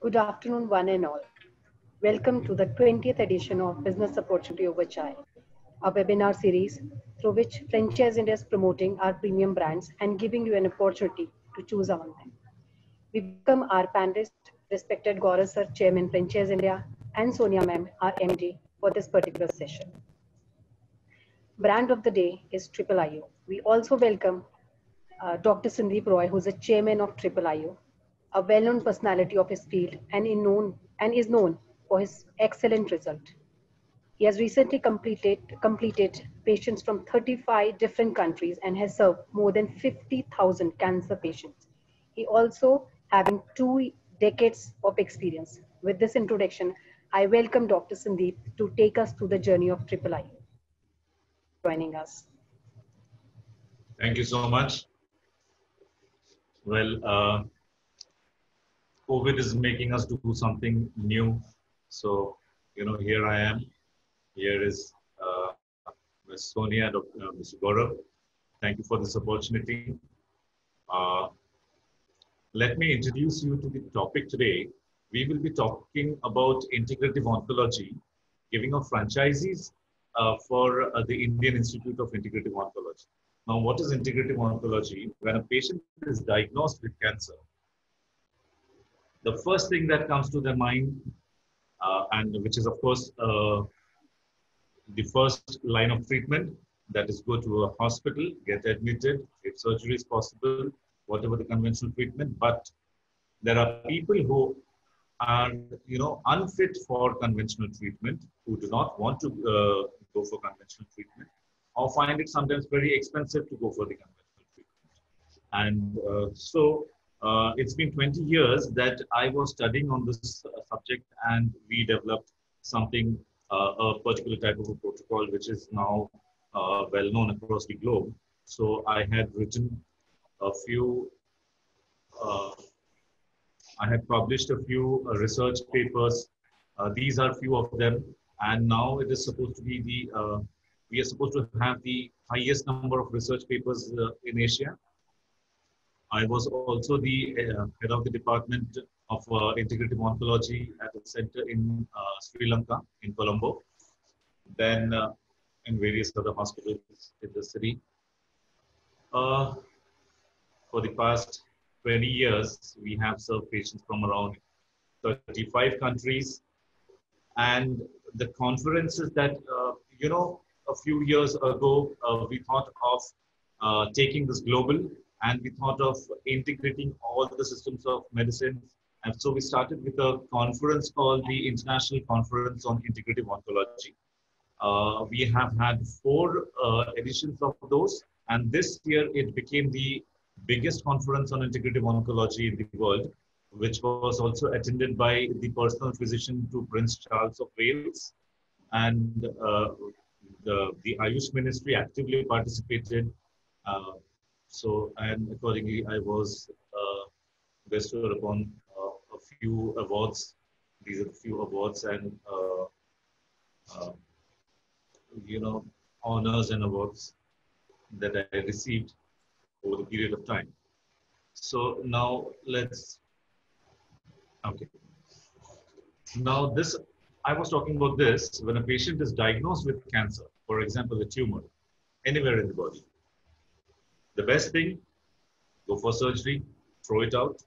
Good afternoon, one and all. Welcome to the 20th edition of Business Opportunity Over Chai, a webinar series through which Franchise India is promoting our premium brands and giving you an opportunity to choose among them. We welcome our panelist, respected Gaurav Sir, Chairman Franchise India, and Sonia Ma'am, our MD, for this particular session. Brand of the day is Triple IO. We also welcome Dr. Sandeep Roy, who is the chairman of Triple IO, a well-known personality of his field and is known for his excellent result. He has recently completed patients from 35 different countries and has served more than 50,000 cancer patients. He also having 2 decades of experience. With this introduction, I welcome Dr. Sandeep to take us through the journey of Triple IO. Joining us. Thank you so much. Well, COVID is making us do something new. So, here I am. Here is Ms. Sonia, Mr. Gaurav. Thank you for this opportunity. Let me introduce you to the topic today. We will be talking about integrative oncology, giving out franchises for the Indian Institute of Integrative Oncology. Now, what is integrative oncology? When a patient is diagnosed with cancer, the first thing that comes to their mind, and which is, of course, the first line of treatment, that is go to a hospital, get admitted, if surgery is possible, whatever the conventional treatment. But there are people who are, unfit for conventional treatment, who do not want to go for conventional treatment, or find it sometimes very expensive to go for the conventional treatment. And so it's been 20 years that I was studying on this subject, and we developed something, a particular type of a protocol, which is now well known across the globe. So I had written a few, I had published a few research papers. These are few of them, and now it is supposed to be the we are supposed to have the highest number of research papers in Asia. I was also the head of the department of integrative oncology at a center in Sri Lanka, in Colombo, then in various other hospitals in the city. For the past 20 years, we have served patients from around 35 countries. And the conferences that, a few years ago, we thought of taking this global, and we thought of integrating all the systems of medicine. And so we started with a conference called the International Conference on Integrative Oncology. We have had 4 editions of those, and this year it became the biggest conference on integrative oncology in the world, which was also attended by the personal physician to Prince Charles of Wales. And the Ayush Ministry actively participated. And accordingly, I was bestowed upon a few awards. These are the few awards and, honors and awards that I received over the period of time. So now okay. Now I was talking about this, when a patient is diagnosed with cancer, for example, a tumor, anywhere in the body. The best thing, go for surgery, throw it out,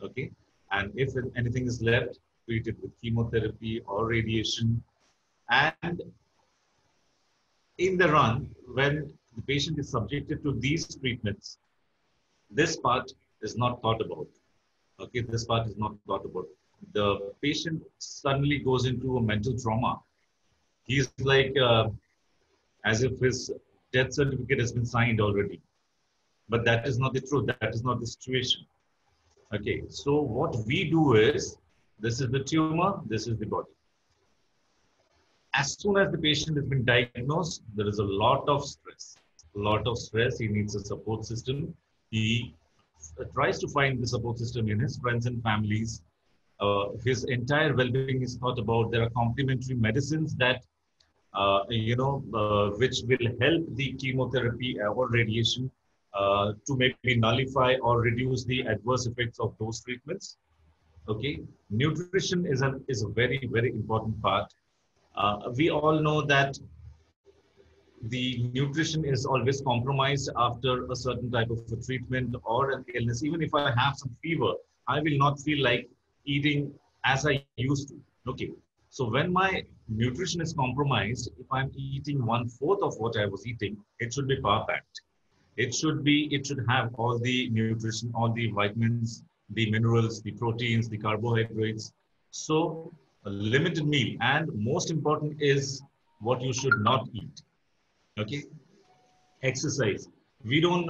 okay? And if anything is left, treat it with chemotherapy or radiation. And in the run, when the patient is subjected to these treatments, this part is not thought about, okay? This part is not thought about. The patient suddenly goes into a mental trauma. He's like, as if his death certificate has been signed already. But that is not the truth. That is not the situation. Okay, so what we do is, this is the tumor, this is the body. As soon as the patient has been diagnosed, there is a lot of stress. He needs a support system. He tries to find the support system in his friends and families. His entire well-being is thought about. There are complementary medicines that, which will help the chemotherapy or radiation to maybe nullify or reduce the adverse effects of those treatments. Okay, nutrition is a very important part. We all know that the nutrition is always compromised after a certain type of a treatment or an illness. Even if I have some fever, I will not feel like eating as I used to. Okay. So when my nutrition is compromised, if I'm eating one-fourth of what I was eating, it should be perfect. It should have all the nutrition, all the vitamins, the minerals, the proteins, the carbohydrates. So a limited meal. And most important is what you should not eat. Okay, exercise. We don't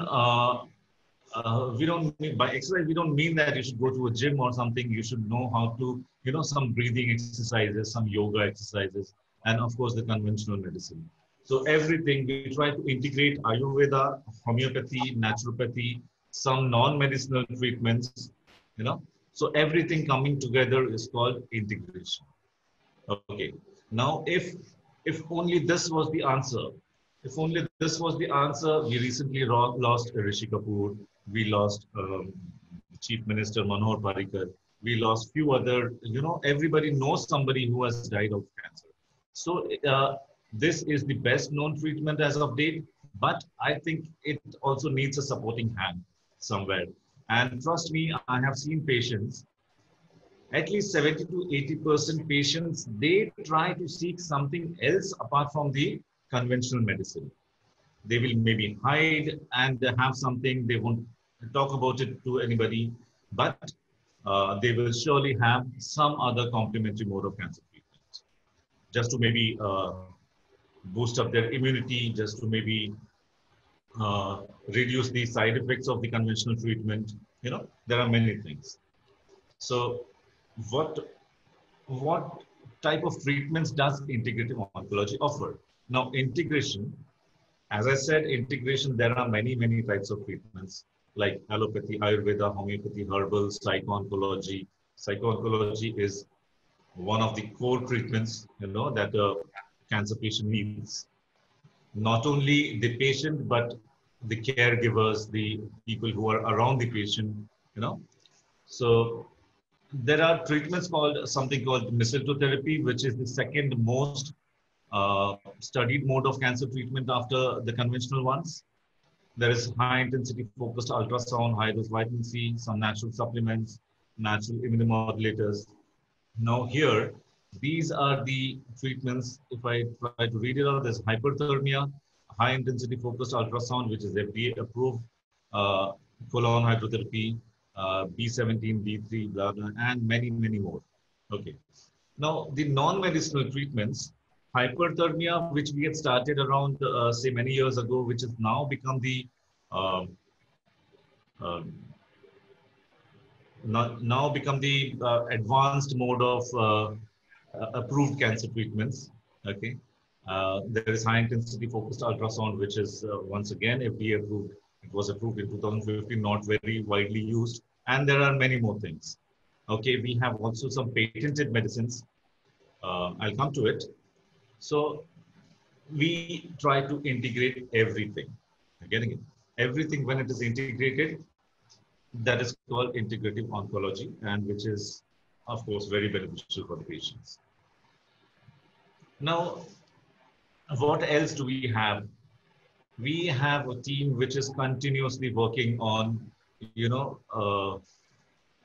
by exercise we don't mean that you should go to a gym or something. You should know how to, some breathing exercises, some yoga exercises, and of course the conventional medicine. So everything we try to integrate: Ayurveda, homeopathy, naturopathy, some non-medicinal treatments, you know. So everything coming together is called integration. Okay. Now, if only this was the answer, if only this was the answer, we recently lost Rishi Kapoor, we lost Chief Minister Manohar Parrikar, we lost few other, everybody knows somebody who has died of cancer. So this is the best known treatment as of date, but I think it also needs a supporting hand somewhere. And trust me, I have seen patients, at least 70 to 80% patients, they try to seek something else apart from the conventional medicine. They will maybe hide and they have something, they won't talk about it to anybody, but they will surely have some other complementary mode of cancer treatment, just to maybe boost up their immunity, just to maybe reduce the side effects of the conventional treatment. There are many things. So what what type of treatments does integrative oncology offer? Now, integration, as I said, integration, there are many types of treatments like allopathy, Ayurveda, homeopathy, herbal, psycho-oncology. Psycho-oncology is one of the core treatments, that a cancer patient needs. Not only the patient, but the caregivers, the people who are around the patient, So there are treatments called something called mistletoe therapy, which is the second most studied mode of cancer treatment after the conventional ones. There is high intensity focused ultrasound, high dose vitamin C, some natural supplements, natural immunomodulators. Now here, these are the treatments. If I try to read it out, there's hyperthermia, high intensity focused ultrasound, which is FDA approved, colon hydrotherapy, B17, B3, blah, blah, and many more. Okay. Now, the non-medicinal treatments, hyperthermia, which we had started around, say, many years ago, which has now become the uh, uh, advanced mode of approved cancer treatments. Okay. There is high intensity focused ultrasound, which is once again FDA approved. It was approved in 2015, not very widely used. And there are many more things. Okay, we have also some patented medicines. I'll come to it. So we try to integrate everything. Again, everything when it is integrated, that is called integrative oncology, and which is, of course, very beneficial for the patients. Now, what else do we have? We have a team which is continuously working on,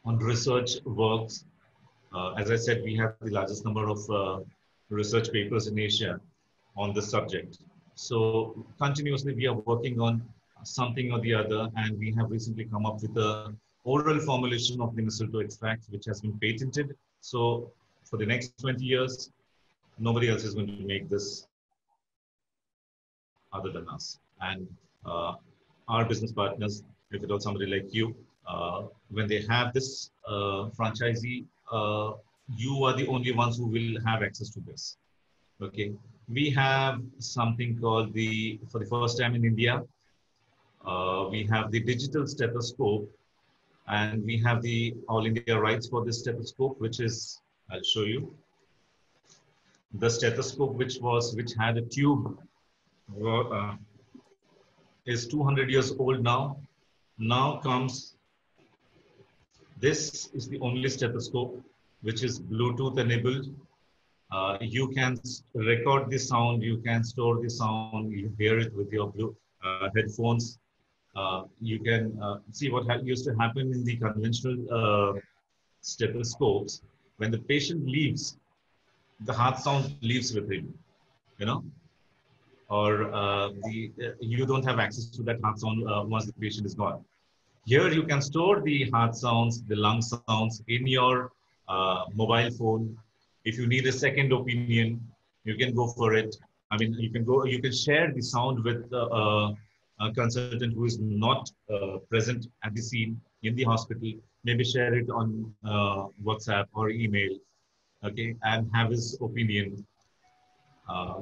on research works. As I said, we have the largest number of research papers in Asia on this subject. So continuously we are working on something or the other, and we have recently come up with a oral formulation of the mistletoe extract, which has been patented. So for the next 20 years, nobody else is going to make this other than us. And our business partners, if it was somebody like you, when they have this franchisee, you are the only ones who will have access to this. Okay. We have something called for the first time in India, we have the digital stethoscope, and we have the All India rights for this stethoscope, which is, I'll show you. The stethoscope, which had a tube, is 200 years old now. Now comes This is the only stethoscope which is Bluetooth enabled. You can record the sound, you can store the sound, you hear it with your headphones. You can see what used to happen in the conventional stethoscopes. When the patient leaves, the heart sound leaves with him, you know, or you don't have access to that heart sound once the patient is gone. Here you can store the heart sounds, the lung sounds in your mobile phone. If you need a second opinion, you can go for it. I mean, you can share the sound with a consultant who is not present at the scene in the hospital. Maybe share it on WhatsApp or email, okay, and have his opinion.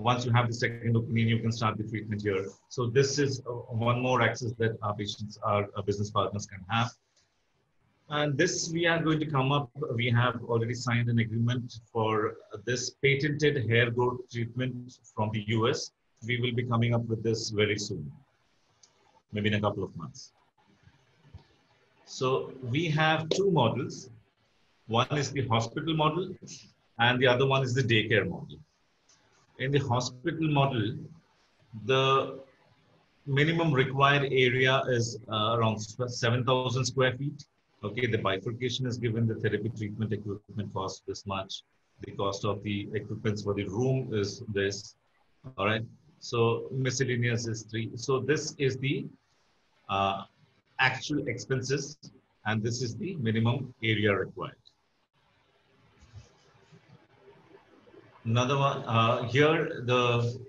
Once you have the second opinion, you can start the treatment here. So this is one more access that our patients, our business partners can have. And this we are going to come up, we have already signed an agreement for this patented hair growth treatment from the US. We will be coming up with this very soon, maybe in a couple of months. So we have two models. One is the hospital model and the other one is the daycare model. In the hospital model, the minimum required area is around 7,000 square feet. Okay, the bifurcation is given, the therapy treatment equipment costs this much. The cost of the equipments for the room is this. All right, so miscellaneous is 3. So this is the actual expenses, and this is the minimum area required. Another one, here the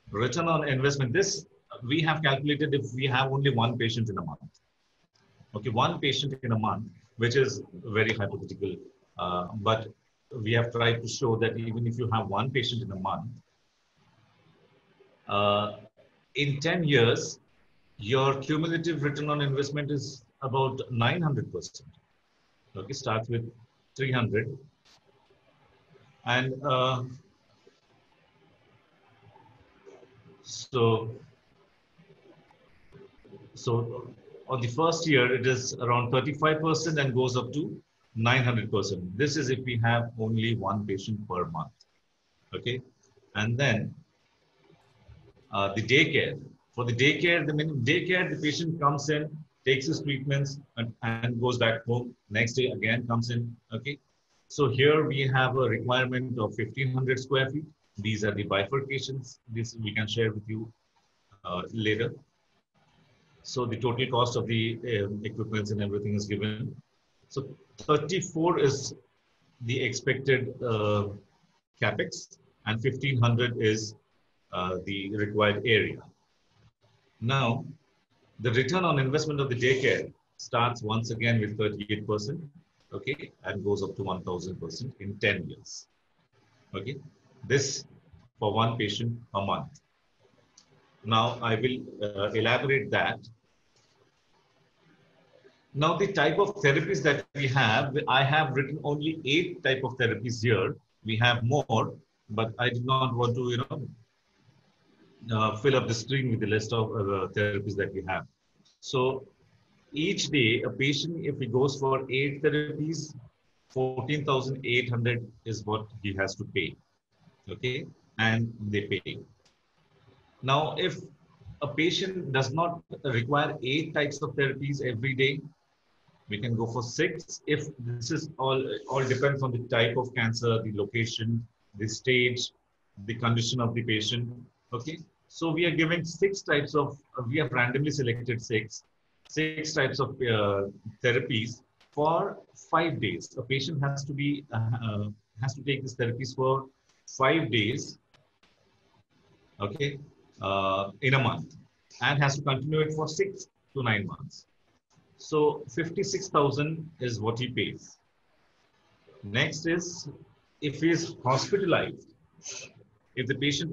return on investment, this we have calculated if we have only one patient in a month. Okay, one patient in a month, which is very hypothetical, but we have tried to show that even if you have one patient in a month, in 10 years, your cumulative return on investment is about 900%. Okay, starts with 300. And so on the first year, it is around 35% and goes up to 900%. This is if we have only one patient per month. Okay, and then the daycare. For the daycare, the patient comes in, takes his treatments, and goes back home. Next day again comes in. Okay, so here we have a requirement of 1,500 square feet. These are the bifurcations. This we can share with you later. So the total cost of the equipments and everything is given. So 34 is the expected capex, and 1,500 is the required area. Now, the return on investment of the daycare starts once again with 38%, okay, and goes up to 1,000% in 10 years. Okay, this for one patient a month. Now, I will elaborate that. Now, the type of therapies that we have, I have written only 8 type of therapies here. We have more, but I did not want to, fill up the screen with the list of therapies that we have. So each day, a patient, if he goes for 8 therapies, 14,800 is what he has to pay. Okay, and they pay. Now, if a patient does not require 8 types of therapies every day, we can go for 6. If this is all depends on the type of cancer, the location, the stage, the condition of the patient. Okay, so we are giving 6 types of. We have randomly selected 6 types of therapies for 5 days. A patient has to take these therapies for 5 days. Okay, in a month, and has to continue it for 6 to 9 months. So 56,000 is what he pays. Next is if he is hospitalized. If the patient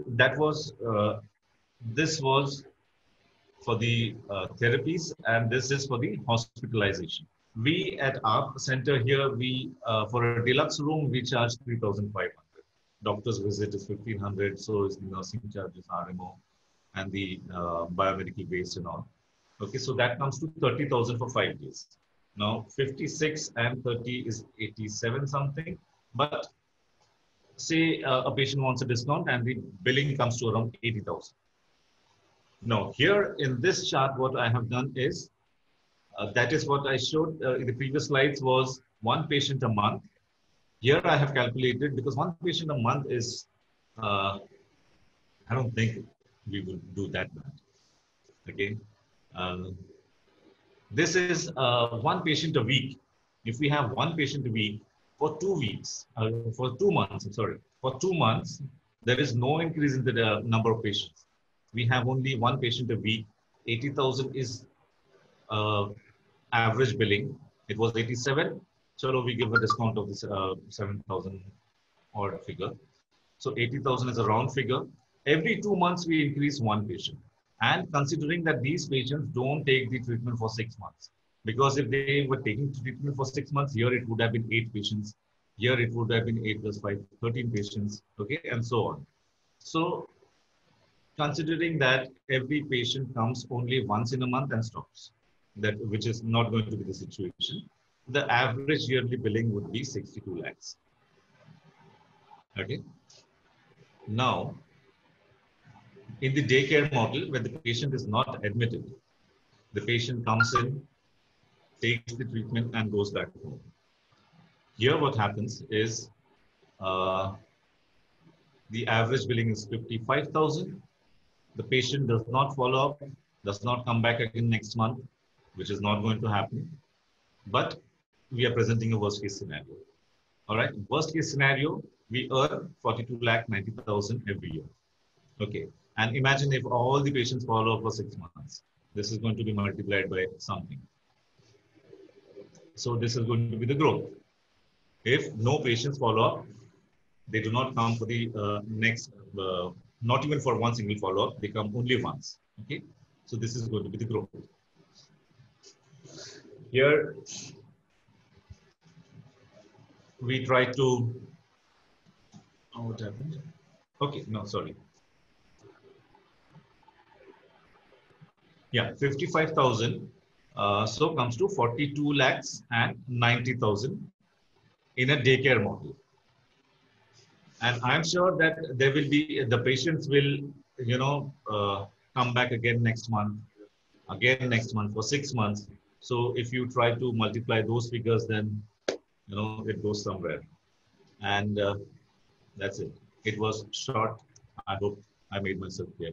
this was for the therapies, and this is for the hospitalization. We at our center here, we for a deluxe room we charge 3,500. Doctor's visit is 1,500. So is the nursing charges, RMO, and the biomedical waste and all. Okay, so that comes to 30,000 for 5 days. Now 56 and 30 is 87 something. But say a patient wants a discount and the billing comes to around 80,000. Now here in this chart, what I have done is, that is what I showed in the previous slides was one patient a month. Here I have calculated, because one patient a month is, I don't think we will do that bad. Okay. This is one patient a week. If we have one patient a week for 2 weeks, for 2 months, I'm sorry, for 2 months, there is no increase in the number of patients. We have only one patient a week. 80,000 is average billing. It was 87. So we give a discount of this 7,000 odd figure. So 80,000 is a round figure. Every 2 months, we increase one patient. And considering that these patients don't take the treatment for 6 months, because if they were taking treatment for 6 months, here it would have been 8 patients. Here it would have been 8 plus 5, 13 patients, okay, and so on. So considering that every patient comes only once in a month and stops, that which is not going to be the situation, the average yearly billing would be 62 lakhs. Okay. Now, in the daycare model, when the patient is not admitted, the patient comes in, takes the treatment and goes back home. Here what happens is the average billing is 55,000. The patient does not follow up, does not come back again next month, which is not going to happen. But we are presenting a worst case scenario. All right, worst case scenario, we earn 42,90,000 every year. Okay, and imagine if all the patients follow up for 6 months. This is going to be multiplied by something. So this is going to be the growth. If no patients follow up, they do not come for the next, not even for one single follow-up, they come only once. Okay, so this is going to be the growth. Here, we try to, oh, what happened? Okay, no, sorry. Yeah, 55,000. So comes to 42 lakhs and 90,000 in a daycare model. And I'm sure that there will be, the patients will, come back again next month for 6 months. So if you try to multiply those figures, then, it goes somewhere. And that's it. It was short. I hope I made myself clear.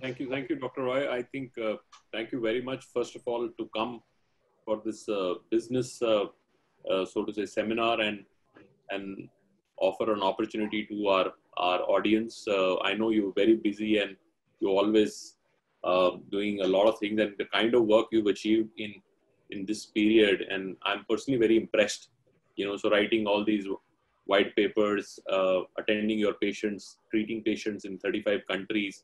Thank you, Dr. Roy. I think thank you very much, first of all, to come for this business, so to say, seminar and offer an opportunity to our audience. I know you're very busy and you're always doing a lot of things, and the kind of work you've achieved in this period, and I'm personally very impressed. So writing all these white papers, attending your patients, treating patients in 35 countries,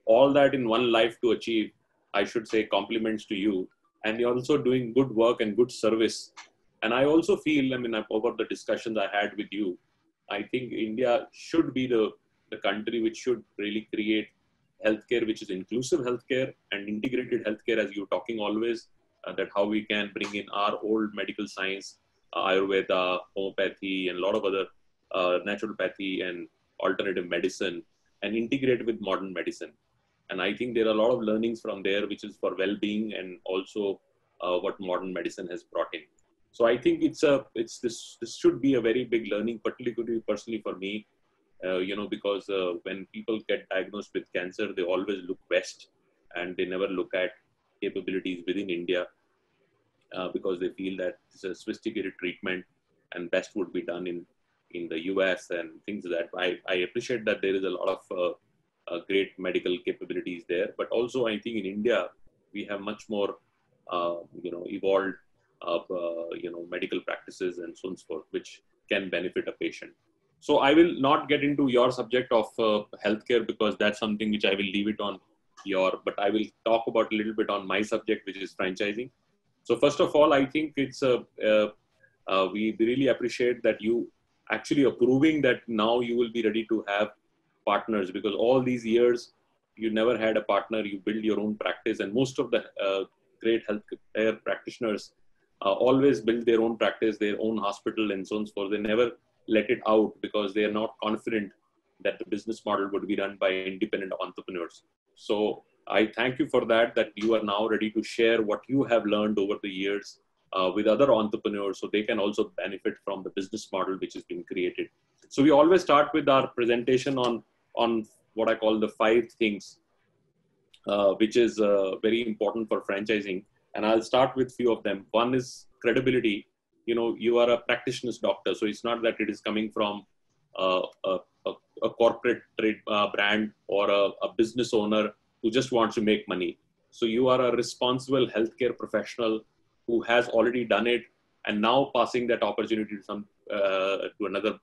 all that in one life to achieve, I should say compliments to you. And you're also doing good work and good service. And I also feel, over the discussions I had with you, I think India should be the country which should really create healthcare, which is inclusive healthcare and integrated healthcare, as you're talking always, that how we can bring in our old medical science, Ayurveda, homeopathy, and a lot of other naturopathy and alternative medicine, and integrate with modern medicine. And I think there are a lot of learnings from there, which is for well-being and also what modern medicine has brought in. So I think this should be a very big learning, particularly personally for me, because when people get diagnosed with cancer, they always look west and they never look at capabilities within India because they feel that it's a sophisticated treatment and best would be done in the US and things like that. I appreciate that there is a lot of great medical capabilities there, but also I think in India we have much more evolved medical practices and so on, forth, which can benefit a patient. So I will not get into your subject of healthcare because that's something which I will leave it on but I will talk about a little bit on my subject, which is franchising. So first of all, I think it's we really appreciate that you actually approving that now you will be ready to have partners, because all these years you never had a partner. You build your own practice, and most of the great healthcare practitioners always build their own practice, their own hospital, and so on and so forth. They never let it out because they are not confident that the business model would be run by independent entrepreneurs. So I thank you for that, that you are now ready to share what you have learned over the years with other entrepreneurs so they can also benefit from the business model which has been created. So we always start with our presentation on what I call the 5 things, which is very important for franchising. And I'll start with few of them. One is credibility. You know, you are a practitioner's doctor, so it's not that it is coming from a corporate trade brand or a business owner who just wants to make money. So you are a responsible healthcare professional who has already done it and now passing that opportunity to another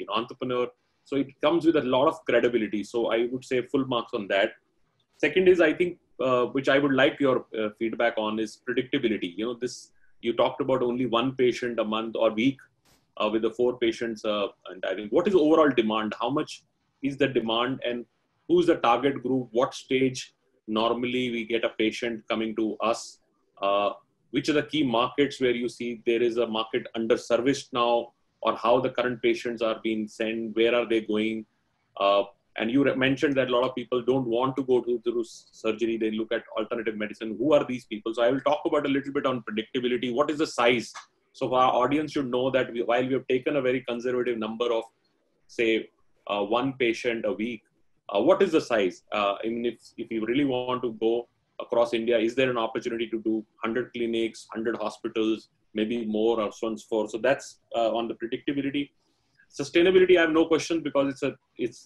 entrepreneur. So it comes with a lot of credibility. So I would say full marks on that. Second is, I think, which I would like your feedback on, is predictability. You know, this, you talked about only 1 patient a month or week with the 4 patients. And I think, what is the overall demand? How much is the demand, and who's the target group? What stage normally we get a patient coming to us? Which are the key markets where you see there is a market underserviced now, or how the current patients are being sent? Where are they going? And you mentioned that a lot of people don't want to go through surgery. They look at alternative medicine. Who are these people? So I will talk about a little bit on predictability. What is the size? So our audience should know that while we have taken a very conservative number of, say, 1 patient a week, what is the size? I mean, if you really want to go across India, is there an opportunity to do 100 clinics, 100 hospitals, maybe more, or so on and so forth? So that's on the predictability. Sustainability, I have no question, because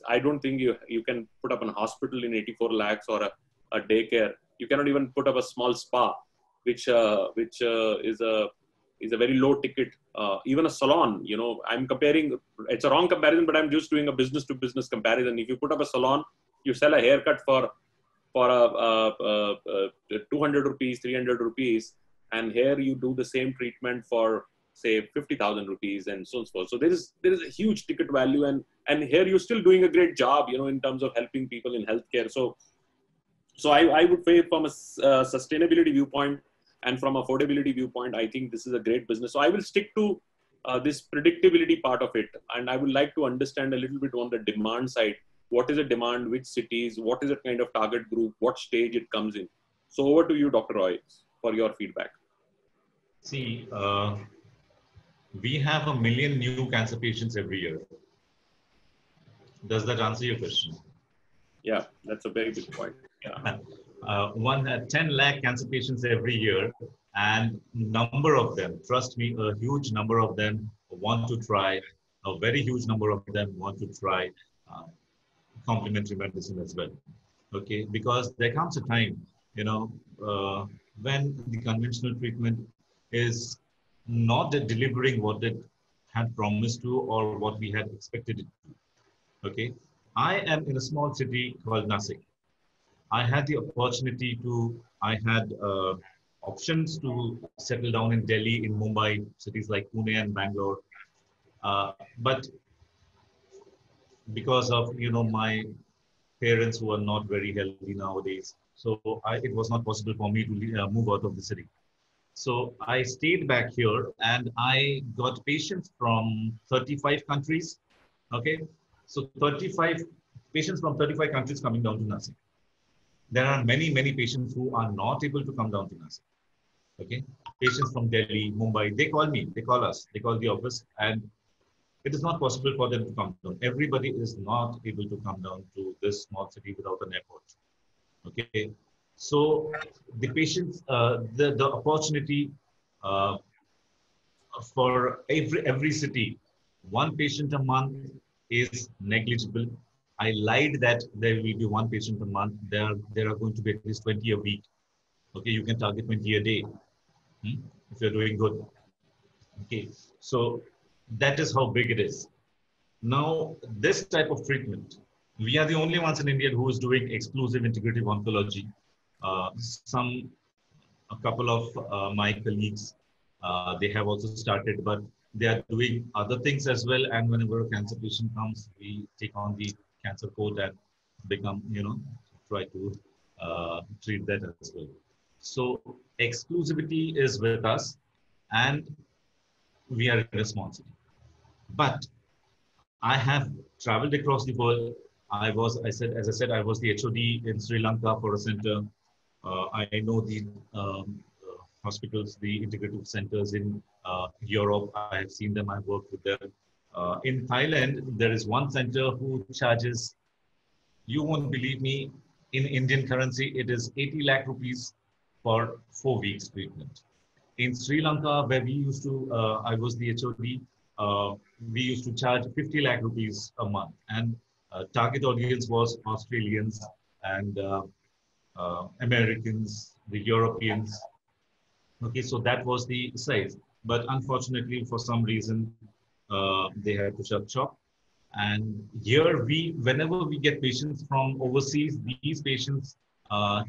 I don't think you can put up a hospital in 84 lakhs or a daycare. You cannot even put up a small spa, which is a very low ticket. Even a salon, you know, I'm comparing, it's a wrong comparison, but I'm just doing a business to business comparison. If you put up a salon, you sell a haircut for 200 rupees, 300 rupees, and here you do the same treatment for, say, 50,000 rupees, and so on and so forth. So there is a huge ticket value, and here you're still doing a great job, you know, in terms of helping people in healthcare. So I would say, from a sustainability viewpoint and from affordability viewpoint, I think this is a great business. So I will stick to this predictability part of it, and I would like to understand a little bit on the demand side. What is the demand? Which cities? What is the kind of target group? What stage it comes in? So over to you, Dr. Roy, for your feedback. See, we have 1 million new cancer patients every year. Does that answer your question? Yeah, that's a very big point. Yeah. 10 lakh cancer patients every year, and number of them, trust me, a huge number of them want to try, a very huge number of them want to try complementary medicine as well. Okay, because there comes a time, you know, when the conventional treatment is not delivering what it had promised to or what we had expected it to. Okay, I am in a small city called Nasik. I had the opportunity I had options to settle down in Delhi, in Mumbai, cities like Pune and Bangalore. But because of, you know, my parents who are not very healthy nowadays, so it was not possible for me to move out of the city. So I stayed back here, and I got patients from 35 countries. Okay, so 35 patients from 35 countries coming down to Nasik. There are many patients who are not able to come down to Nasik. Okay, patients from Delhi, Mumbai, they call me, they call us, they call the office, and it is not possible for them to come down. Everybody is not able to come down to this small city without an airport. Okay, so the patients, the opportunity for every city, 1 patient a month is negligible. I lied that there will be 1 patient a month. There are going to be at least 20 a week. Okay, you can target 20 a day if you're doing good. Okay, so that is how big it is. Now, this type of treatment, we are the only ones in India who is doing exclusive integrative oncology. A couple of my colleagues, they have also started, but they are doing other things as well. And whenever a cancer patient comes, we take on the cancer coat and become, you know, try to treat that as well. So exclusivity is with us, and we are responsible. But I have traveled across the world. As I said, I was the HOD in Sri Lanka for a center. I know the hospitals, the integrative centers in Europe. I have seen them. I worked with them. In Thailand, there is one center who charges, you won't believe me, in Indian currency, it is 80 lakh rupees for 4 weeks treatment. In Sri Lanka, where we used to, I was the HOD, we used to charge 50 lakh rupees a month. And target audience was Australians and Americans, the Europeans. Okay, so that was the size. But unfortunately, for some reason, they had to shut shop. And here whenever we get patients from overseas, these patients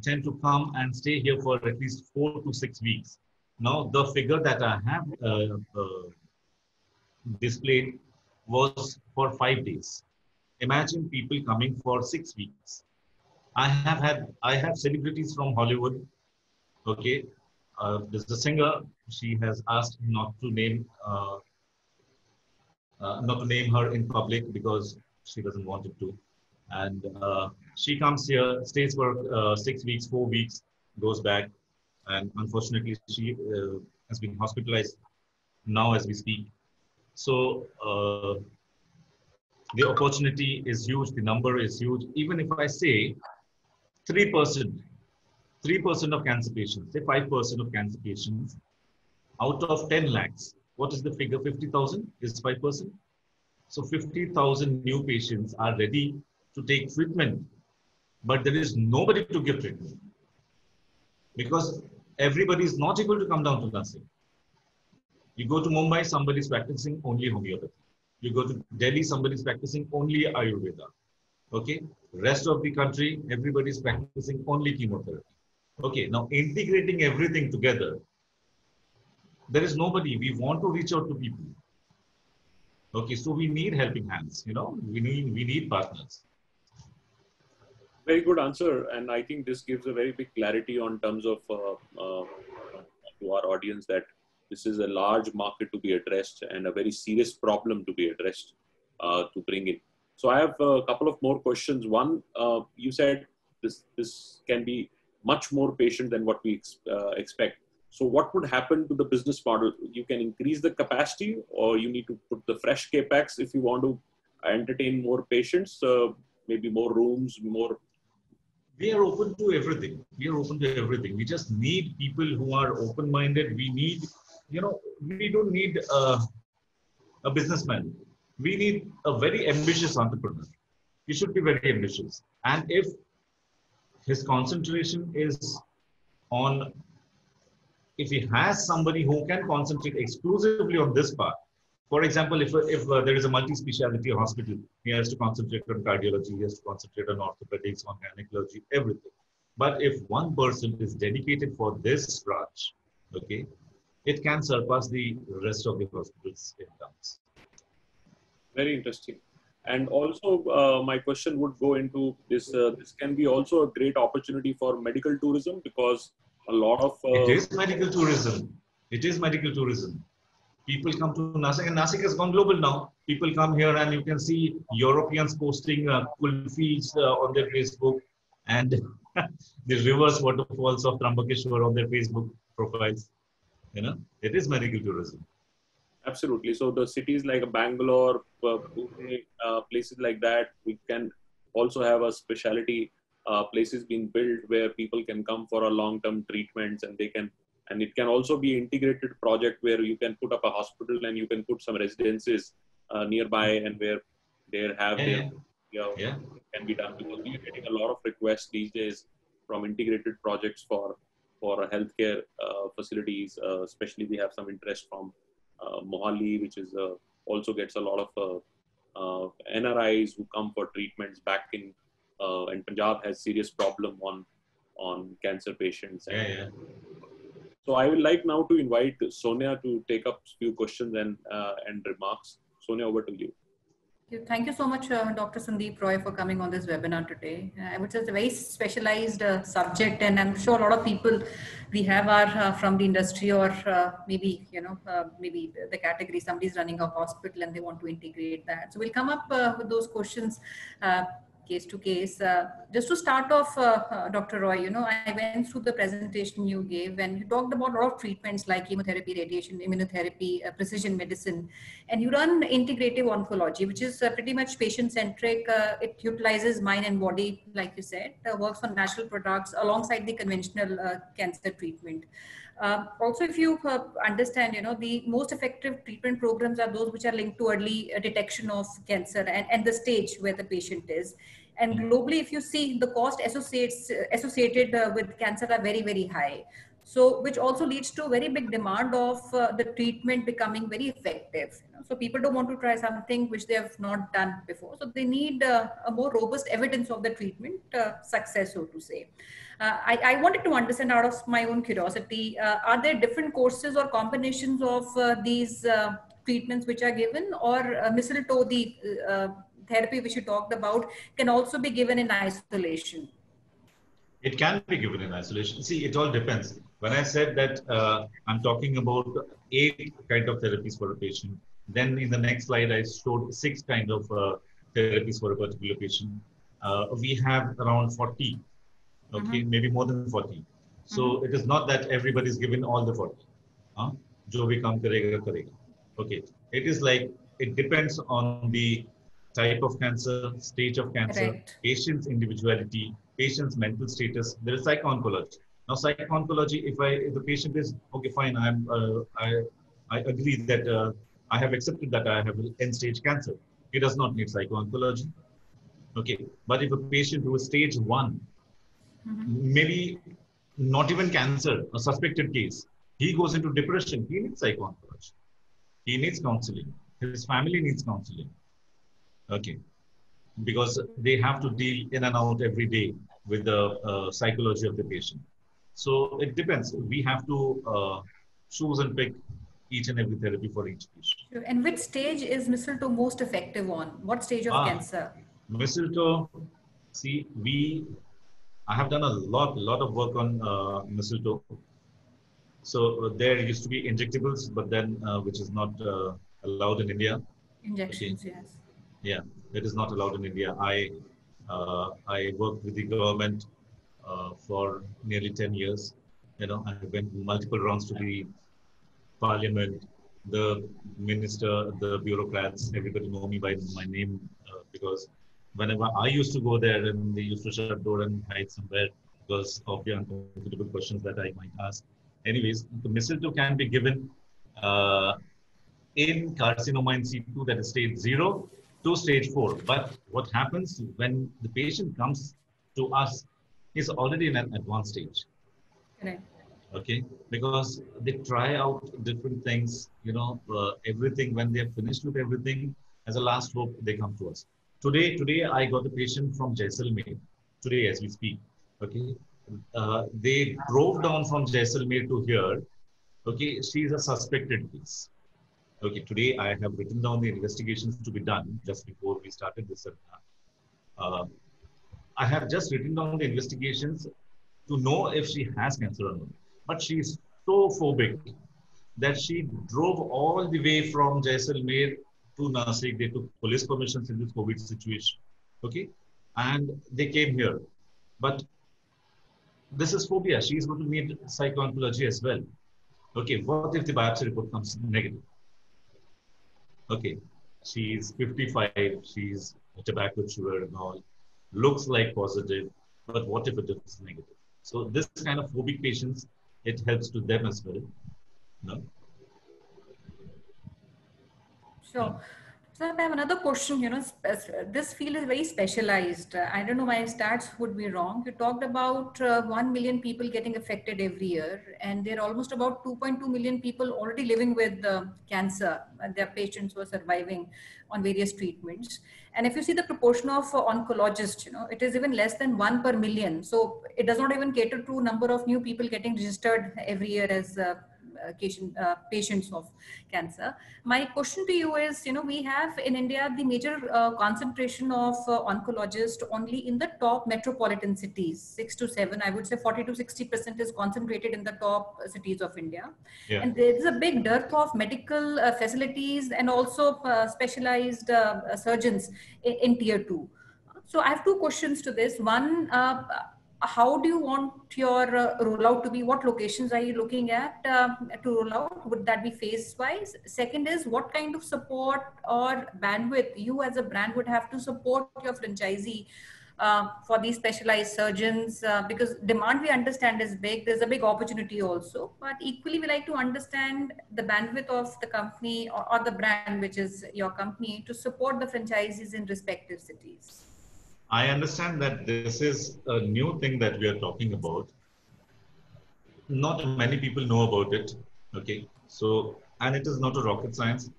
tend to come and stay here for at least 4 to 6 weeks. Now, the figure that I have displayed was for 5 days. Imagine people coming for 6 weeks. I have celebrities from Hollywood. Okay, there's a singer. She has asked not to name her in public because she doesn't want it to. And she comes here, stays for 6 weeks, 4 weeks, goes back, and unfortunately she has been hospitalized now as we speak. So the opportunity is huge, the number is huge. Even if I say 3%, 3% of cancer patients, say 5% of cancer patients out of 10 lakhs, what is the figure? 50,000 is 5%. So 50,000 new patients are ready to take treatment, but there is nobody to give treatment because everybody is not able to come down to nursing. You go to Mumbai, somebody is practicing only homeopathy. You go to Delhi, somebody is practicing only Ayurveda. Okay, rest of the country, everybody is practicing only chemotherapy. Okay, now integrating everything together, there is nobody. We want to reach out to people. Okay, so we need helping hands. We need partners. Very good answer, and I think this gives a very big clarity on terms of to our audience that this is a large market to be addressed and a very serious problem to be addressed to bring in. So I have a couple of more questions. One, you said this can be much more patient than what we expect. So what would happen to the business model? You can increase the capacity, or you need to put the fresh capex if you want to entertain more patients, maybe more rooms, more. We are open to everything. We just need people who are open-minded. We don't need a businessman. We need a very ambitious entrepreneur. He should be very ambitious. And if his concentration is on, if he has somebody who can concentrate exclusively on this part, for example, if there is a multi-speciality hospital, he has to concentrate on cardiology, he has to concentrate on orthopedics, on gynecology, everything. But if one person is dedicated for this branch, okay, it can surpass the rest of the hospitals in terms. Very interesting. And also, my question would go into this. This can be also a great opportunity for medical tourism because a lot of it is medical tourism. It is medical tourism. People come to Nasik, and Nasik has gone global now. People come here, and you can see Europeans posting kulfis on their Facebook, and the rivers, waterfalls of Trambakeshwar on their Facebook profiles. It is medical tourism. Absolutely. So the cities like Bangalore, Pune, places like that, we can also have a specialty places being built where people can come for a long-term treatments, and it can also be integrated project where you can put up a hospital and you can put some residences nearby, and where they have can be done, because we are getting a lot of requests these days from integrated projects for healthcare facilities. Especially we have some interest from Mohali, which is also gets a lot of NRIs who come for treatments back in, and Punjab has serious problem on cancer patients. So I would like now to invite Sonia to take up a few questions and remarks. Sonia, over to you. Thank you so much, Dr. Sandeep Roy, for coming on this webinar today. I would say it's a very specialized subject, and I'm sure a lot of people we have are from the industry, or maybe, maybe the category, somebody's running a hospital and they want to integrate that. So we'll come up with those questions case to case. Just to start off, Dr. Roy, I went through the presentation you gave, and you talked about a lot of treatments like chemotherapy, radiation, immunotherapy, precision medicine, and you run integrative oncology, which is pretty much patient-centric. It utilizes mind and body, like you said, works on natural products alongside the conventional cancer treatment. Also, if you understand, the most effective treatment programs are those which are linked to early detection of cancer and the stage where the patient is. And globally, if you see, the cost associated with cancer are very, very high. So, which also leads to a very big demand of the treatment becoming very effective. So people don't want to try something which they have not done before. So they need a more robust evidence of the treatment success, so to say. I wanted to understand, out of my own curiosity, are there different courses or combinations of these treatments which are given, or mistletoe, the therapy which you talked about, can also be given in isolation? It can be given in isolation. See, it all depends. When I said that I'm talking about 8 kind of therapies for a patient, then in the next slide I showed 6 kind of therapies for a particular patient. We have around 40, okay, maybe more than 40. So it is not that everybody is given all the 40. Jo bhi kaam karega, karega. Okay, it is like, it depends on the type of cancer, stage of cancer, Right. patient's individuality, patient's mental status. There is psycho-oncology. Now, psycho-oncology, if the patient is, okay, fine, I agree that I have accepted that I have end-stage cancer. He does not need psycho-oncology. Okay, but if a patient who is stage 1, maybe not even cancer, a suspected case, he goes into depression, he needs psycho-oncology. He needs counseling. His family needs counseling. Okay, because they have to deal in and out every day with the psychology of the patient. So it depends. We have to choose and pick each and every therapy for each patient. Sure. And which stage is mistletoe most effective on? What stage of cancer? Mistletoe, see, I have done a lot of work on mistletoe. So there used to be injectables, but then which is not allowed in India. Injections, okay. Yes. Yeah, it is not allowed in India. I worked with the government for nearly 10 years. I went multiple rounds to the parliament, the minister, the bureaucrats. Everybody know me by my name because whenever I used to go there, and they used to shut door and hide somewhere because of the uncomfortable questions that I might ask. Anyways, the mistletoe can be given in carcinoma in situ, that is stage 0 to stage 4. But what happens when the patient comes to us is already in an advanced stage. Correct. Okay, because they try out different things, everything. When they're finished with everything, as a last hope, they come to us. Today I got a patient from Jaisalmer. Today, as we speak, okay, they drove down from Jaisalmer to here. Okay, she is a suspected case. Okay, today I have written down the investigations to be done just before we started this seminar. I have just written down the investigations to know if she has cancer or not. But she is so phobic that she drove all the way from Jaisalmer to Nasik. They took police permissions in this COVID situation. Okay, and they came here. But this is phobia. She is going to need psycho-oncology as well. Okay, what if the biopsy report comes negative? Okay, she's 55, she's tobacco chewer and all, looks like positive, but what if it is negative? So this kind of phobic patients, it helps to them as well. No? Sure. So I have another question. This field is very specialized. I don't know, my stats would be wrong. You talked about 1 million people getting affected every year, and there are almost about 2.2 million people already living with cancer. Their patients who are surviving on various treatments. And if you see the proportion of oncologists, it is even less than 1 per million. So it does not even cater to number of new people getting registered every year as patients of cancer. My question to you is, we have in India the major concentration of oncologists only in the top metropolitan cities, 6 to 7, I would say 40 to 60% is concentrated in the top cities of India. Yeah. And there's a big dearth of medical facilities and also specialized surgeons in tier 2. So I have two questions to this. One, how do you want your rollout to be? What locations are you looking at to roll out? Would that be phase-wise? Second is, what kind of support or bandwidth you as a brand would have to support your franchisee for these specialized surgeons? Because demand, we understand, is big. There's a big opportunity also. But equally, we like to understand the bandwidth of the company or the brand, which is your company, to support the franchisees in respective cities. I understand that this is a new thing that we are talking about. Not many people know about it. Okay. So, and it is not a rocket science.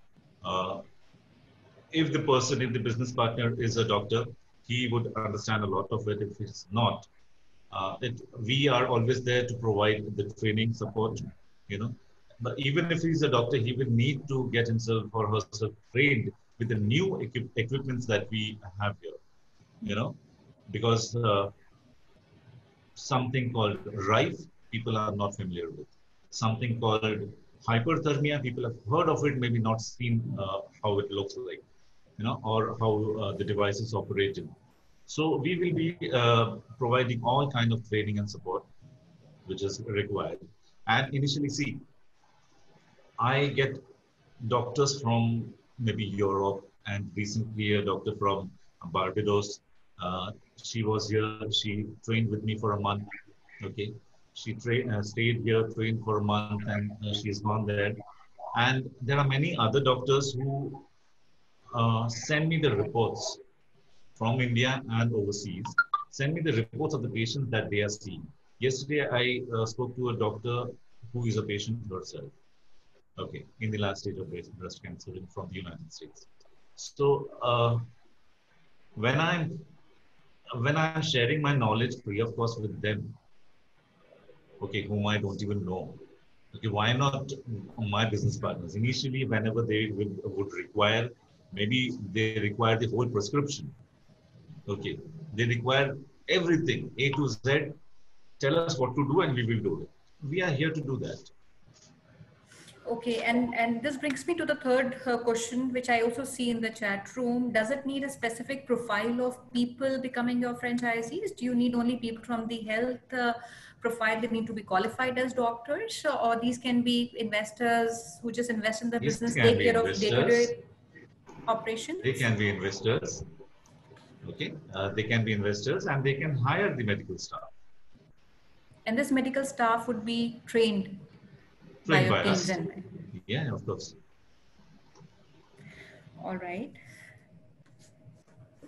If the business partner is a doctor, he would understand a lot of it. If it's not, we are always there to provide the training support, But even if he's a doctor, he will need to get himself or herself trained with the new equipments that we have here. Because something called RIFE, people are not familiar with. Something called hyperthermia, people have heard of it, maybe not seen how it looks like, or how the device is operated. So we will be providing all kind of training and support, which is required. And initially, see, I get doctors from maybe Europe, and recently a doctor from Barbados. She was here. She trained with me for a month. Okay, she stayed here, trained for a month, and she's gone there. And there are many other doctors who send me the reports from India and overseas. Send me the reports of the patients that they are seeing. Yesterday, I spoke to a doctor who is a patient herself. Okay, in the last stage of breast cancer from the United States. So when I'm sharing my knowledge free of cost with them, okay, whom I don't even know, okay, why not my business partners? Initially, whenever they would require, maybe they require the whole prescription. Okay, they require everything, A to Z. Tell us what to do and we will do it. We are here to do that. Okay, and this brings me to the third question, which I also see in the chat room. Does it need a specific profile of people becoming your franchisees? Do you need only people from the health profile that need to be qualified as doctors, or these can be investors who just invest in the business, take care of day-to-day operations? They can be investors. Okay, they can be investors, and they can hire the medical staff. And this medical staff would be trained by your teams and yeah, of course. All right.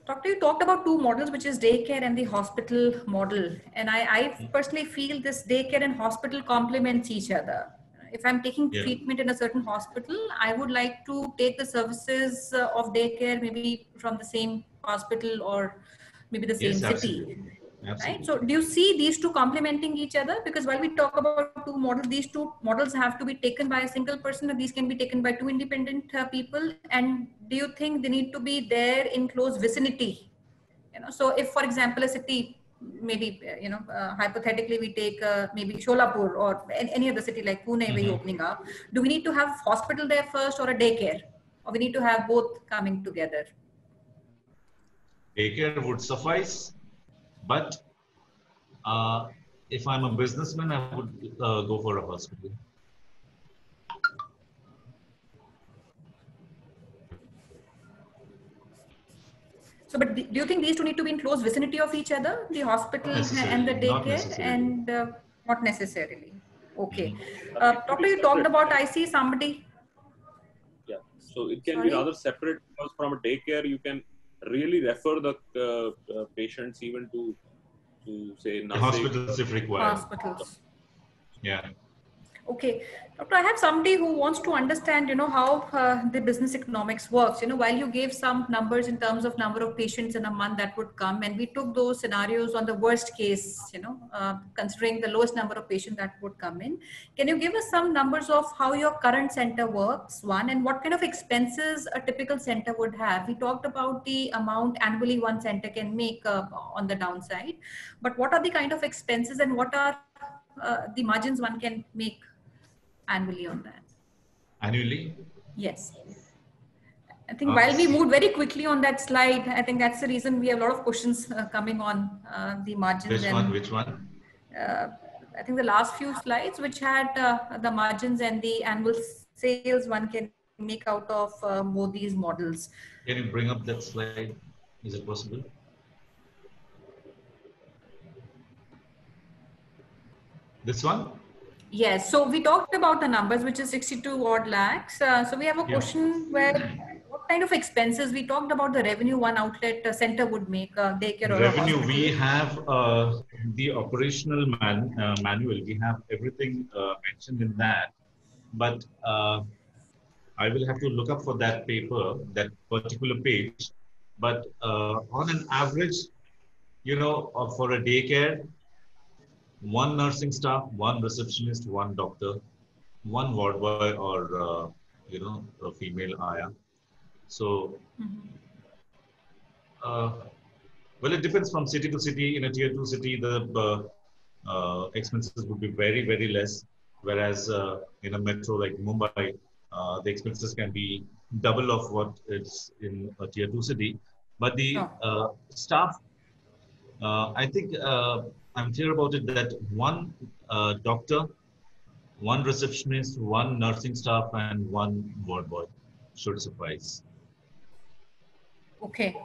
Doctor, you talked about two models, which is daycare and the hospital model. And I personally feel this daycare and hospital complements each other. If I'm taking treatment in a certain hospital, I would like to take the services of daycare maybe from the same hospital or maybe the same city. Absolutely. Right? So do you see these two complementing each other? Because while we talk about two models, these two models have to be taken by a single person, or these can be taken by two independent people. And do you think they need to be there in close vicinity? So if, for example, a city, maybe, hypothetically, we take maybe Sholapur or any other city like Pune, where you're opening up, do we need to have hospital there first or a daycare? Or we need to have both coming together? Daycare would suffice. But if I'm a businessman, I would go for a hospital. So, but do you think these two need to be in close vicinity of each other, the hospital and the daycare? And not necessarily. Okay. Doctor, you talked about, I see somebody. Yeah, so it can be rather separate, because from a daycare, you can really refer the patients even to say hospitals if required. Hospitals. Yeah. Okay, Doctor, I have somebody who wants to understand, how the business economics works. While you gave some numbers in terms of number of patients in a month that would come, and we took those scenarios on the worst case, considering the lowest number of patients that would come in. Can you give us some numbers of how your current center works, one, and what kind of expenses a typical center would have? We talked about the amount annually one center can make on the downside, but what are the kind of expenses and what are the margins one can make annually on that? Annually? Yes. I think while we moved very quickly on that slide, I think that's the reason we have a lot of questions coming on the margins. Which one? I think the last few slides, which had the margins and the annual sales one can make out of both these models. Can you bring up that slide? Is it possible? This one? Yes. So we talked about the numbers, which is 62 odd lakhs. So we have a question where what kind of expenses? We talked about the revenue one outlet center would make, daycare or revenue. a hospital. We have the operational manual. We have everything mentioned in that. But I will have to look up for that paper, that particular page. But on an average, for a daycare, one nursing staff, one receptionist, one doctor, one ward boy, or a female ayah. So, well, it depends from city to city. In a tier 2 city, the expenses would be very, very less. Whereas in a metro like Mumbai, the expenses can be double of what it's in a tier 2 city. But the staff, I think I'm clear about it that one doctor, one receptionist, one nursing staff, and one ward boy should suffice. Okay.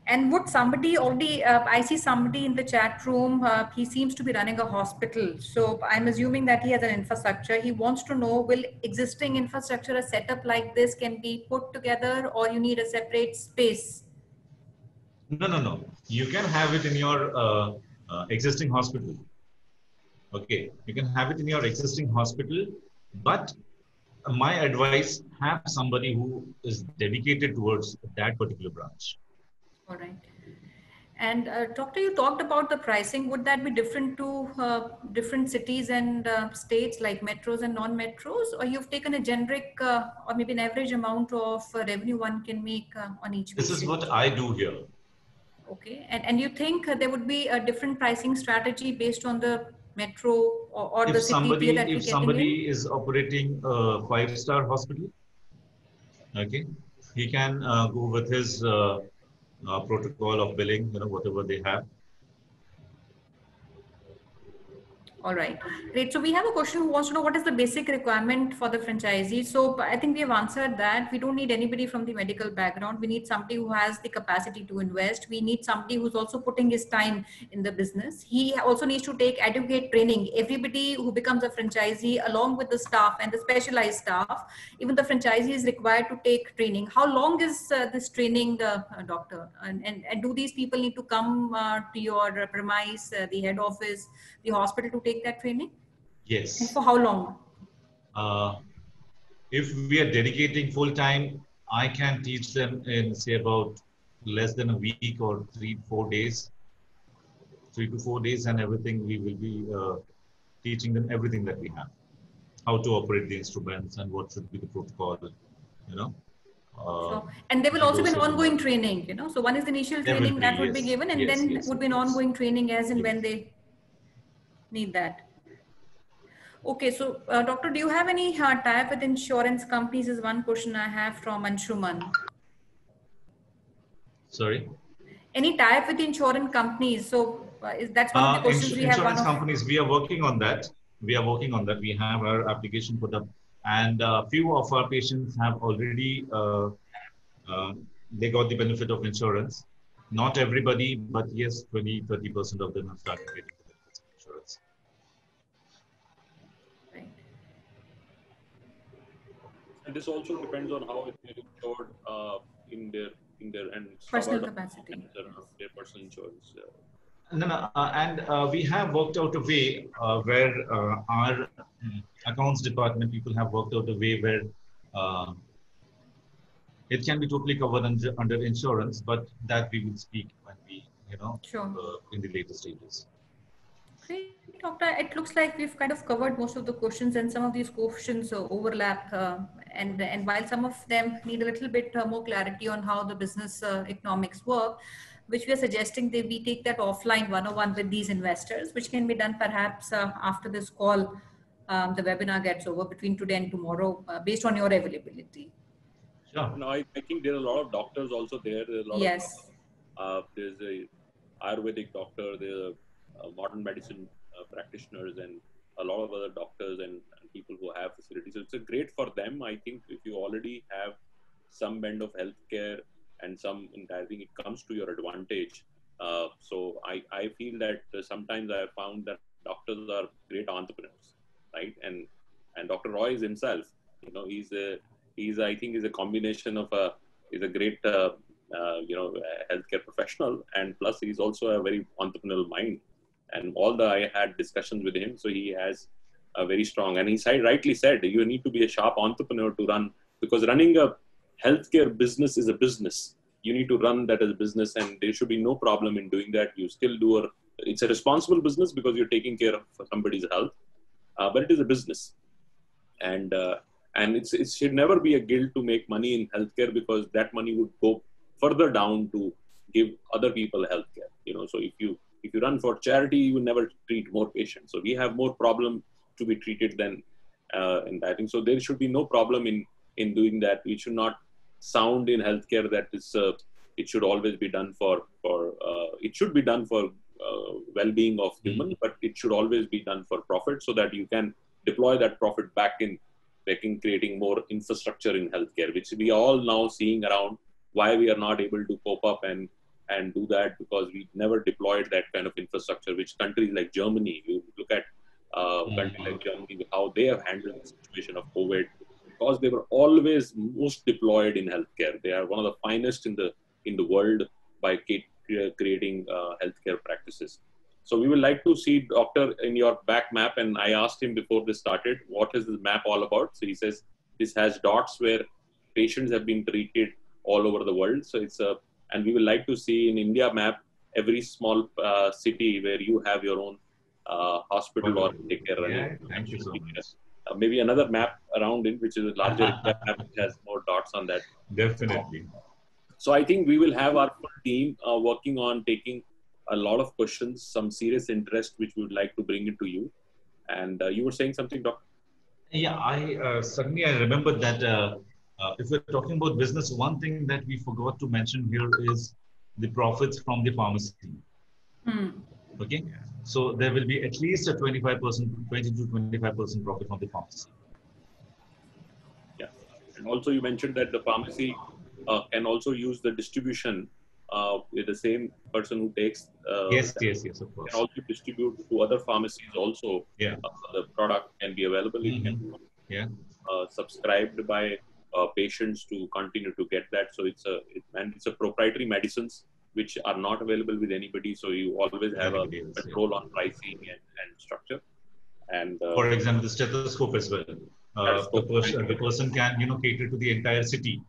And would somebody already, I see somebody in the chat room, he seems to be running a hospital. So I'm assuming that he has an infrastructure. He wants to know, will existing infrastructure, a setup like this can be put together or you need a separate space? No. You can have it in your existing hospital. Okay. You can have it in your existing hospital, but my advice, have somebody who is dedicated towards that particular branch. All right. And Doctor, you talked about the pricing. Would that be different to different cities and states like metros and non-metros? Or you've taken a generic or maybe an average amount of revenue one can make on each patient? This is what I do here. Okay. And you think there would be a different pricing strategy based on the metro or the city tier that if somebody is operating a 5-star hospital, okay, he can go with his protocol of billing, whatever they have. All right, great. So we have a question who wants to know what is the basic requirement for the franchisee. So I think we have answered that. We don't need anybody from the medical background. We need somebody who has the capacity to invest. We need somebody who's also putting his time in the business. He also needs to take adequate training. Everybody who becomes a franchisee, along with the staff and the specialized staff, even the franchisee is required to take training. How long is this training, Doctor? And do these people need to come to your premise, the head office, the hospital to take that training? Yes. And for how long? If we are dedicating full time, I can teach them in say about less than a week or 3-4 days, 3 to 4 days, and everything. We will be teaching them everything that we have, how to operate the instruments and what should be the protocol, and there will also be an ongoing training, So one is the initial training that would be given, and then would be an ongoing training as and when they need that. Okay, so Doctor, do you have any tie-up with insurance companies is one question I have from Anshuman. Sorry? Any tie-up with insurance companies? So that's one of the questions we have. Insurance companies, we are working on that. We have our application put up, and a few of our patients have already, they got the benefit of insurance. Not everybody, but yes, 20-30% of them have started getting the benefits of insurance. Right. And this also depends on how it is insured in their and personal capacity. Their personal insurance. No, no, and we have worked out a way where our accounts department people have worked out a way where uh, it can be totally covered under insurance, but that we will speak when we, Sure. in the later stages. Great, Doctor. It looks like we've kind of covered most of the questions, and some of these questions overlap. And while some of them need a little bit more clarity on how the business economics work, which we are suggesting that we take that offline one-on-one with these investors, which can be done perhaps after this call, the webinar gets over between today and tomorrow, based on your availability. Sure. No, I think there are a lot of doctors also there. There's a lot Yes. of there's a Ayurvedic doctor, there's a modern medicine practitioners, and a lot of other doctors and people who have facilities. So it's a great for them. I think if you already have some bend of healthcare and some, I think it comes to your advantage. So I feel that sometimes I have found that doctors are great entrepreneurs, right? And Dr. Roy is himself, he's I think is a combination of is a great healthcare professional, and plus he's also a very entrepreneurial mind. And I had discussions with him, so he has a very strong, and he rightly said, you need to be a sharp entrepreneur to run, because running a healthcare business is a business. You need to run that as a business, and there should be no problem in doing that. You still do it's a responsible business because you're taking care of somebody's health, but it is a business. And it should never be a guilt to make money in healthcare, because that money would go further down to give other people healthcare. So if you run for charity, you will never treat more patients. So we have more problem to be treated than in that. So there should be no problem in doing that. We should not sound in healthcare that it should always be done for it should be done for well-being of human, but it should always be done for profit, so that you can deploy that profit back in creating more infrastructure in healthcare, which we all now seeing around. Why we are not able to cope up and do that, because we never deployed that kind of infrastructure, which countries like Germany, you look at countries like Germany, how they have handled the situation of COVID, because they were always most deployed in healthcare. They are one of the finest in the world by creating healthcare practices. So we would like to see, Doctor, in your back map, and I asked him before this started, what is this map all about? So he says this has dots where patients have been treated all over the world. So and we would like to see in India map every small city where you have your own hospital or daycare running. Thank you so much. Maybe another map around it, which is a larger India map, which has more dots on that. Definitely. So I think we will have our full team working on taking a lot of questions, some serious interest, which we would like to bring into you. And you were saying something, Doctor? Yeah, suddenly I remembered that if we're talking about business, one thing that we forgot to mention here is the profits from the pharmacy. Okay, so there will be at least a 25%, 20 to 25% profit from the pharmacy. Yeah, and also you mentioned that the pharmacy can also use the distribution with the same person who takes. Yes, of course. Can also distribute to other pharmacies also. Yeah. The product can be available. It can subscribed by patients to continue to get that. So it's a proprietary medicines which are not available with anybody. So you always have a control on pricing and structure. And for example, the stethoscope as well. The person can cater to the entire city.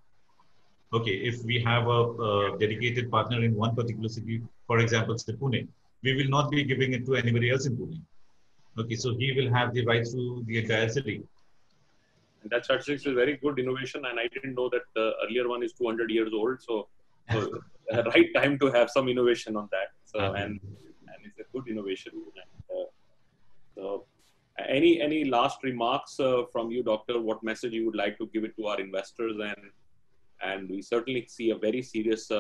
Okay, if we have a dedicated partner in one particular city, for example, say Pune, we will not be giving it to anybody else in Pune. Okay, so he will have the rights to the entire city. And that statistics is a very good innovation, and I didn't know that the earlier one is 200 years old. So right time to have some innovation on that. So and it's a good innovation. And, so any last remarks from you, Doctor? What message you would like to give it to our investors? And we certainly see a very serious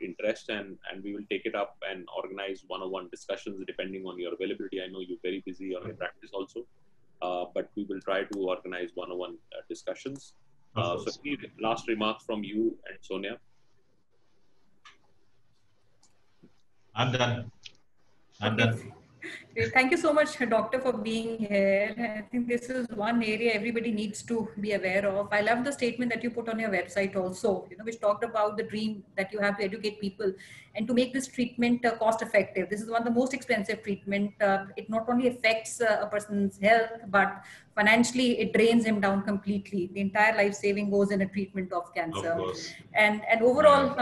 interest, and we will take it up and organize one-on-one discussions depending on your availability. I know you're very busy on your practice also. But we will try to organize one-on-one discussions. So last remarks from you and Sonia. I'm done. Great. Thank you so much, Doctor, for being here. I think this is one area everybody needs to be aware of. I love the statement that you put on your website also, which talked about the dream that you have to educate people and to make this treatment cost effective. This is one of the most expensive treatment. It not only affects a person's health, but financially it drains him down completely. The entire life saving goes in a treatment of cancer. Of course. And overall,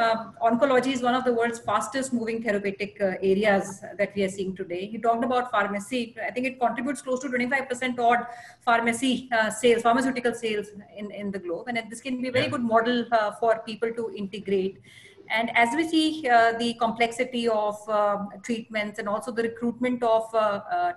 oncology is one of the world's fastest moving therapeutic areas that we are seeing today. You talked about pharmacy. I think it contributes close to 25% odd pharmacy sales, pharmaceutical sales in the globe. And this can be a very good model for people to integrate. And as we see the complexity of treatments and also the recruitment of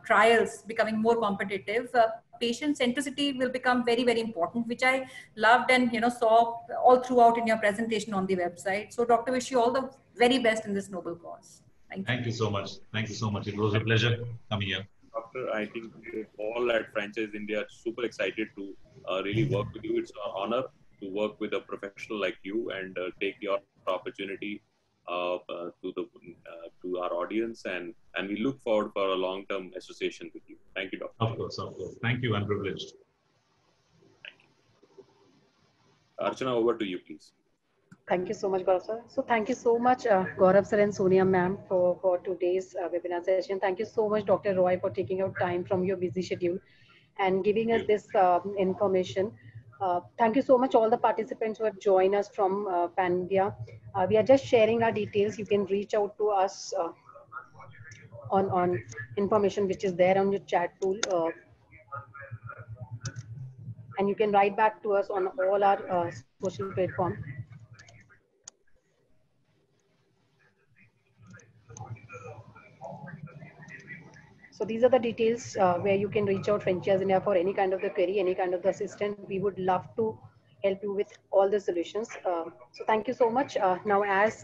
trials becoming more competitive, patient centricity will become very, very important, which I loved and saw all throughout in your presentation on the website. So, Doctor, wish you all the very best in this noble cause. Thank you. Thank you so much. Thank you so much. It was a pleasure coming here. Doctor, I think all at Franchise India are super excited to really work with you. It's an honor to work with a professional like you and take your opportunity to our audience, and we look forward for a long-term association with you. Thank you, Doctor. Of course, of course. Thank you. I'm privileged. Thank you. Archana, over to you, please. Thank you so much, Gaurav sir. So thank you so much, Gaurav sir and Sonia ma'am for today's webinar session. Thank you so much, Dr. Roy, for taking out time from your busy schedule and giving us this information. Thank you so much, all the participants who have joined us from Pan India. We are just sharing our details. You can reach out to us on information which is there on your chat tool. And you can write back to us on all our social platforms. So these are the details where you can reach out Franchise India for any kind of the query, any kind of the assistance. We would love to help you with all the solutions. So thank you so much. Now, as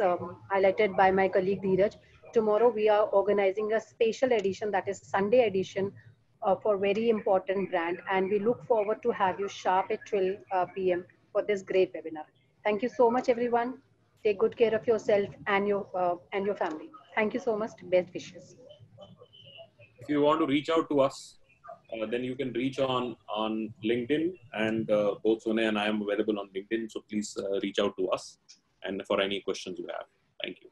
highlighted by my colleague Dheeraj, tomorrow we are organizing a special edition, that is Sunday edition for very important brand. And we look forward to have you sharp at 12 p.m. for this great webinar. Thank you so much, everyone. Take good care of yourself and your family. Thank you so much. Best wishes. If you want to reach out to us, then you can reach on LinkedIn, and both Sonia and I am available on LinkedIn. So please reach out to us and for any questions you have. Thank you.